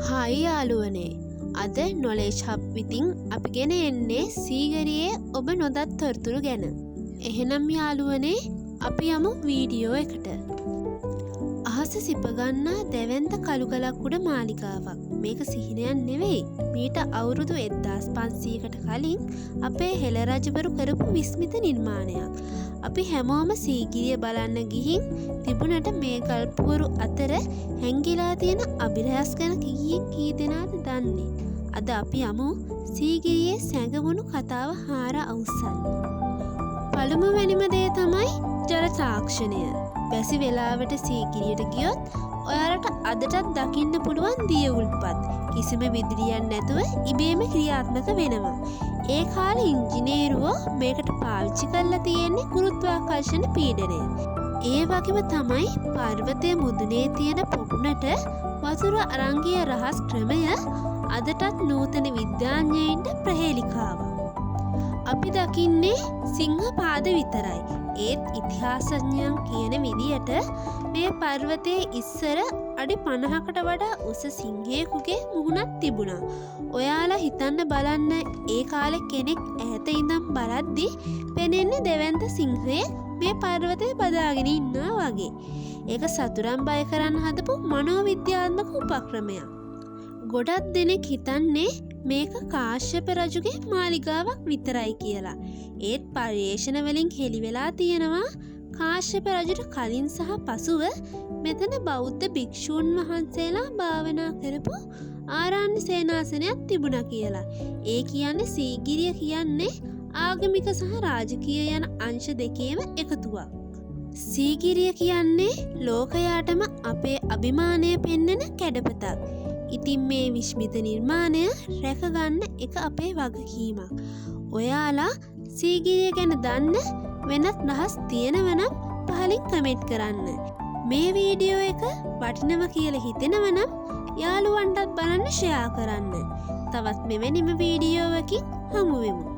Hi යාළුවනේ. අද knowledge hub විතින් අපි ගෙන එන්නේ සීගරියේ ඔබ නොදත් තොරතුරු ගැන. එහෙනම් යාළුවනේ අපි යමු වීඩියෝ එකට. අහස සිපගන්නා දැවැන්ත කළුගලක් උඩ මාලිගාවක්. මේක සිහිනයක් නෙවෙයි. මීට අවුරුදු 1500කට කලින් අපේ හෙළ රජවරු කරපු විස්මිත නිර්මාණයක්. අපි හැමෝම සීගිරිය බලන්න ගිහින් තිබුණට මේ ගල්පුවරු අතර හැංගිලා තියෙන අභිරහස් ගැන කී දෙනාද දන්නේ? අද අපි යමු සීගිරියේ සැඟවුණු කතාව හාර අවුස්සන්න. පළමුවැනිම දේ තමයි ජල තාක්ෂණය. බැසි වෙලාවට සීගිරියට ගියොත් ඔයාලට අදටත් දකින්න පුළුවන් දිය උල්පත්. කිසිම විදුලියක් නැතුව ඉබේම ක්‍රියාත්මක වෙනවා. ඒ කාලේ ඉංජිනේරුවෝ මේකට පාවිච්චි කරලා තියෙන්නේ ගුරුත්වාකර්ෂණ පීඩනය. ඒ වගේම තමයි පර්වතයේ මුදුනේ තියෙන පොකුණට වතුර අරන් ගිය රහස් ක්‍රමය අදටත් නූතන විද්‍යාඥයින්ට ප්‍රහේලිකාවක්. අපි දකින්නේ සිංහ පාද විතරයි. ඒත් ඉතිහාසඥයන් කියන විදියට මේ පර්වතයේ ඉස්සර අඩි 50කට වඩා උස සිංහයෙකුගේ මුහුණක් තිබුණා. ඔයාලා හිතන්න බලන්න ඒ කාලේ කෙනෙක් ඈත ඉඳන් බලද්දි පෙනෙන්නේ දෙවැන්ත සිංහයෙක් මේ පර්වතය බදාගෙන ඉන්නවා වගේ. ඒක සතුරන් බය කරන්න හදපු මනෝවිද්‍යාත්මක උපක්‍රමයක්. ගොඩක් දෙනෙක් හිතන්නේ මේක කාශ්‍යප රජුගේ මාලිගාවක් විතරයි කියලා. ඒත් පර්යේෂණ වලින් හෙළි වෙලා තියෙනවා කාශ්‍යප රජුට කලින් සහ පසුව මෙතන බෞද්ධ භික්ෂූන් වහන්සේලා භාවනා කරපු ආරණ්‍ය සේනාසනයක් තිබුණා කියලා. ඒ කියන්නේ සීගිරිය කියන්නේ ආගමික සහ රාජකීය යන අංශ දෙකේම එකතුවක්. සීගිරිය කියන්නේ ලෝකයාටම අපේ අභිමානය පෙන්වන කැඩපතක්. ඉතින් මේ විශ්මිත නිර්මාණය රැකගන්න එක අපේ වගකීමක්. ඔයාලා සීගිරිය ගැන දන්න වෙනත් රහස් තියෙනවනම් පහලින් කමෙන්ට් කරන්න. මේ වීඩියෝ එක වටිනවා කියලා හිතෙනවනම් යාළුවන්ටත් බලන්න ෂෙයා කරන්න. තවත් මෙවැනිම වීඩියෝවකින් හමු වෙමු.